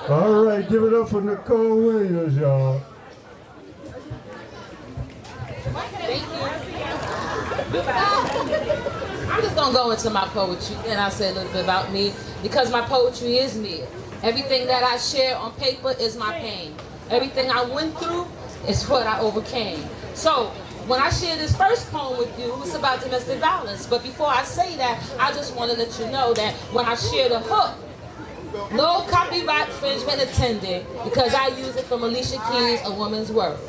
All right, give it up for Nickole Williams, y'all. Thank you. I'm just gonna go into my poetry and I'll say a little bit about me because my poetry is me. Everything that I share on paper is my pain. Everything I went through is what I overcame. So when I share this first poem with you, it's about domestic violence. But before I say that, I just want to let you know that when I share the hook, no copyright infringement intended because I use it from Alicia Keys' A Woman's Worth.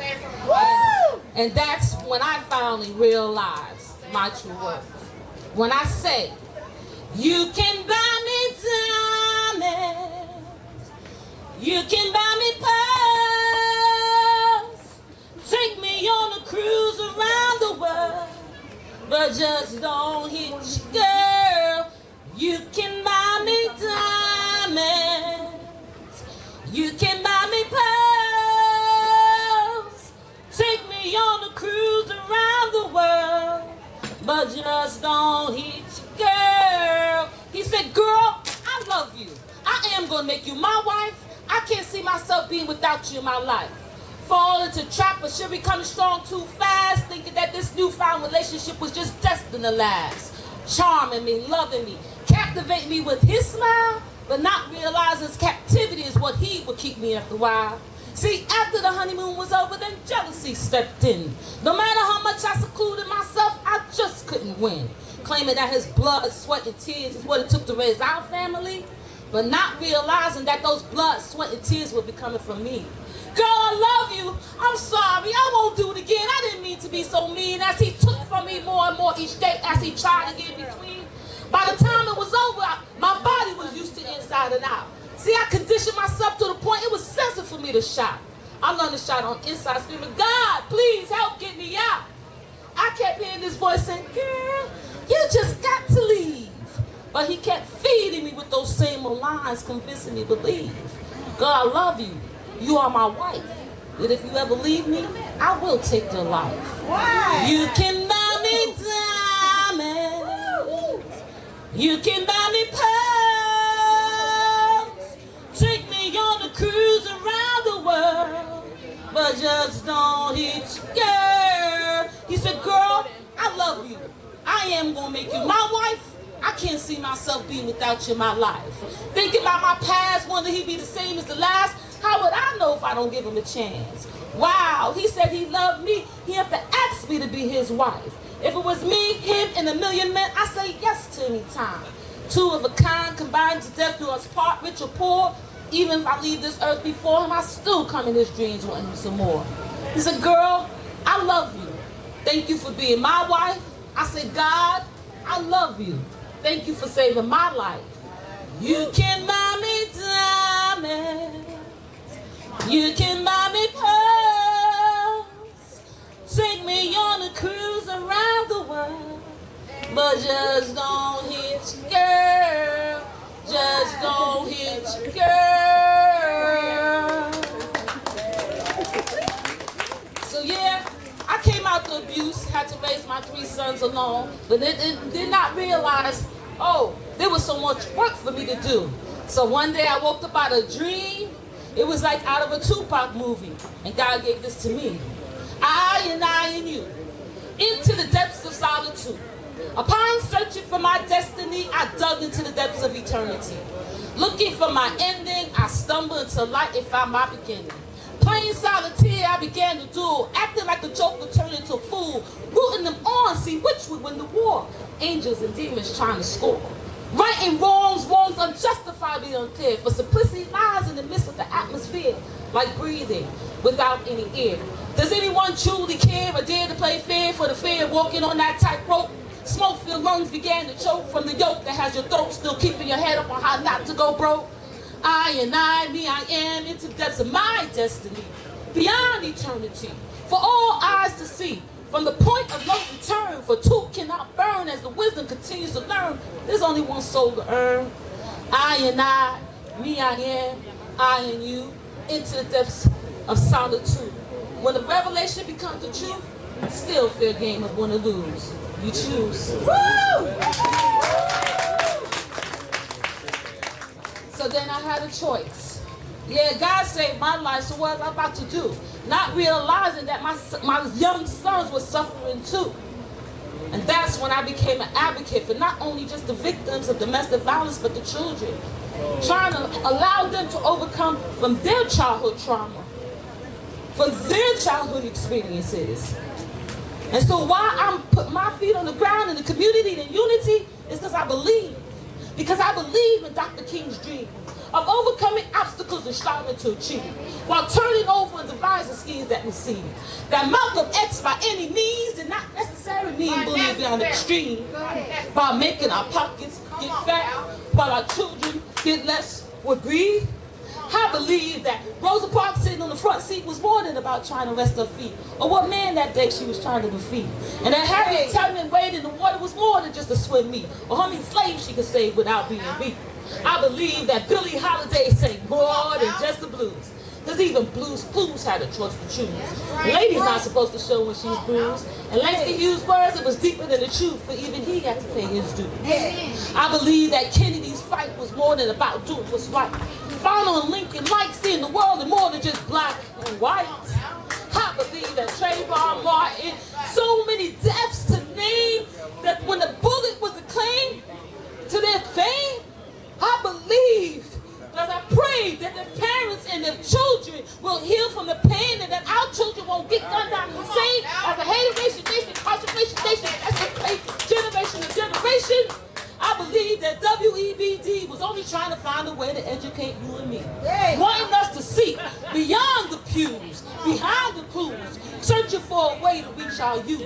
And that's when I finally realized my true worth. When I say, you can buy me diamonds, you can buy me pearls, take me on a cruise around the world, but just don't hit your girl. You can buy me diamonds, you can buy me pearls, take me on a cruise around the world, but just don't hit your girl. He said, girl, I love you. I am gonna make you my wife. I can't see myself being without you in my life. Fall into trap, but she'll become strong too fast, thinking that this newfound relationship was just destined to last. Charming me, loving me, captivating me with his smile, but not realizing his captivity is what he would keep me after a while. See, after the honeymoon was over, then jealousy stepped in. No matter how much I secluded myself, I just couldn't win. Claiming that his blood, sweat, and tears is what it took to raise our family, but not realizing that those blood, sweat, and tears would be coming from me. Girl, I love you. I'm sorry. I won't do it again. I didn't mean to be so mean. As he took from me more and more each day as he tried to get in between. By the time it was over, my body was used to inside and out. See, I conditioned myself to the point it was sensitive for me to shout. I learned to shout on inside, screaming, God, please help get me out. I kept hearing this voice saying, girl, you just got to leave. But he kept feeding me with those same old lines, convincing me to believe. God, I love you. You are my wife. But if you ever leave me, I will take your life. Why? You can buy me diamonds. You can buy me pearls. Take me on a cruise around the world. But just don't hit your girl. He said, girl, I love you. I am going to make you my wife. I can't see myself being without you in my life. Thinking about my past, wonder he'd be the same as the last. How would I know if I don't give him a chance? Wow, he said he loved me. He have to ask me to be his wife. If it was me, him, and a million men, I say yes to any time. Two of a kind, combined to death do us part, rich or poor. Even if I leave this earth before him, I still come in his dreams wanting him some more. He said, girl, I love you. Thank you for being my wife. I said, God, I love you. Thank you for saving my life. You can buy me diamonds. You can buy me pearls. Take me on a cruise around the world. But just don't hit your girl. Just don't hit your girl. So yeah, I came out the abuse, had to raise my 3 sons alone, but did not realize, oh, there was so much work for me to do. So one day I woke up out of a dream. It was like out of a Tupac movie, and God gave this to me. I and you, into the depths of solitude. Upon searching for my destiny, I dug into the depths of eternity. Looking for my ending, I stumbled into light and found my beginning. Playing solitaire, I began to duel, acting like a joker turned into a fool, rooting them on, see which would win the war. Angels and demons trying to score. Righting wrongs unjustifiably unclear. For simplicity lies in the midst of the atmosphere, like breathing without any air. Does anyone truly care or dare to play fair for the fear of walking on that tightrope? Smoke-filled lungs began to choke from the yoke that has your throat still keeping your head up on how not to go broke. I, me, I am, into the depths of my destiny, beyond eternity, for all eyes to see. From the point of no return, for two cannot burn as the wisdom continues to learn. There's only one soul to earn. I, me, I am, I and you, into the depths of solitude. When the revelation becomes the truth, still fair game of win or lose. You choose. Woo! So then I had a choice. Yeah, God saved my life, so what was I about to do? Not realizing that my young sons were suffering too. And that's when I became an advocate for not only just the victims of domestic violence, but the children. Trying to allow them to overcome from their childhood trauma, from their childhood experiences. And so why I'm putting my feet on the ground in the community and in unity is because I believe. Because I believe in Dr. King's dream of overcoming obstacles and striving to achieve, while turning over and devising schemes that receive. That Malcolm X by any means did not necessarily mean bullying beyond the extreme, by making our pockets get fat, while our children get less with greed. I believe that Rosa Parks sitting on the front seat was more than about trying to rest her feet, or what man that day she was trying to defeat. And that Harriet Tubman Wade in the water was more than just a swim meet, or how many slaves she could save without being beat. I believe that Billie Holiday sang more than just the blues, because even Blues Clues had a choice to choose. A lady's not supposed to show when she's bruised. And Langston Hughes' words, it was deeper than the truth, for even he had to pay his dues. I believe that Kennedy's fight was more than about doing what's right. Following Lincoln, like seeing the world in more than just black and white. I believe that Trayvon Martin, so many deaths to name, that when the bullet was acclaimed to their fame, I believe, as I pray, that their parents and their children will heal from the pain, and that our children won't get gunned down the same as a hated nation, concentration nation, generation to generation. I believe that WEBD was only trying to find a way to educate you and me, wanting us to seek beyond the pews, behind the clues, searching for a way to reach our youth.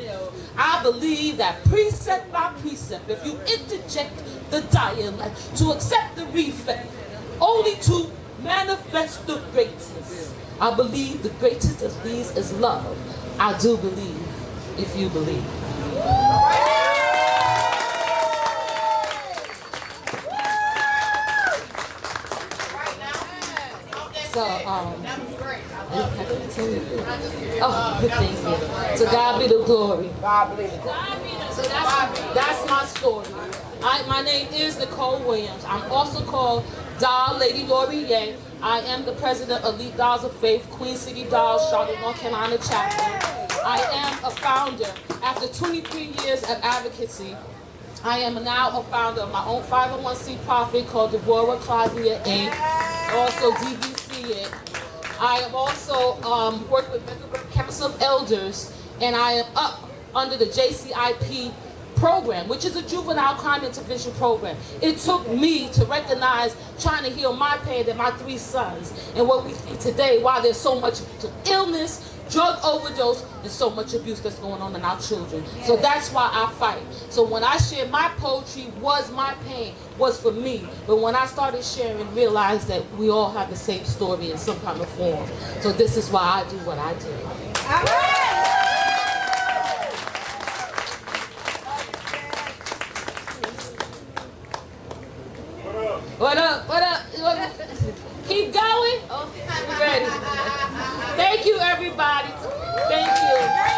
I believe that precept by precept, if you interject the dialect to accept the reflect, only to manifest the greatest. I believe the greatest of these is love. I do believe, if you believe. So, thank you. So God be the glory. So that's my story. My name is Nickole Williams. I'm also called Doll Lady Laurier. I am the president of Elite Dolls of Faith, Queen City Dolls, Charlotte, North Carolina chapter. I am a founder. After 23 years of advocacy, I am now a founder of my own 501c profit called Devorah Claudia Inc., also DVC it. I am also working with Mecklenburg Council of Elders, and I am up under the JCIP program, which is a juvenile crime intervention program. It took me to recognize trying to heal my pain and my 3 sons, and what we see today, why there's so much illness, drug overdose, and so much abuse that's going on in our children. So that's why I fight. So when I share my poetry, was my pain, was for me. But when I started sharing, realized that we all have the same story in some kind of form. So this is why I do what I do. All right. What up? What up? Keep going? Okay. Ready. Thank you, everybody. Thank you.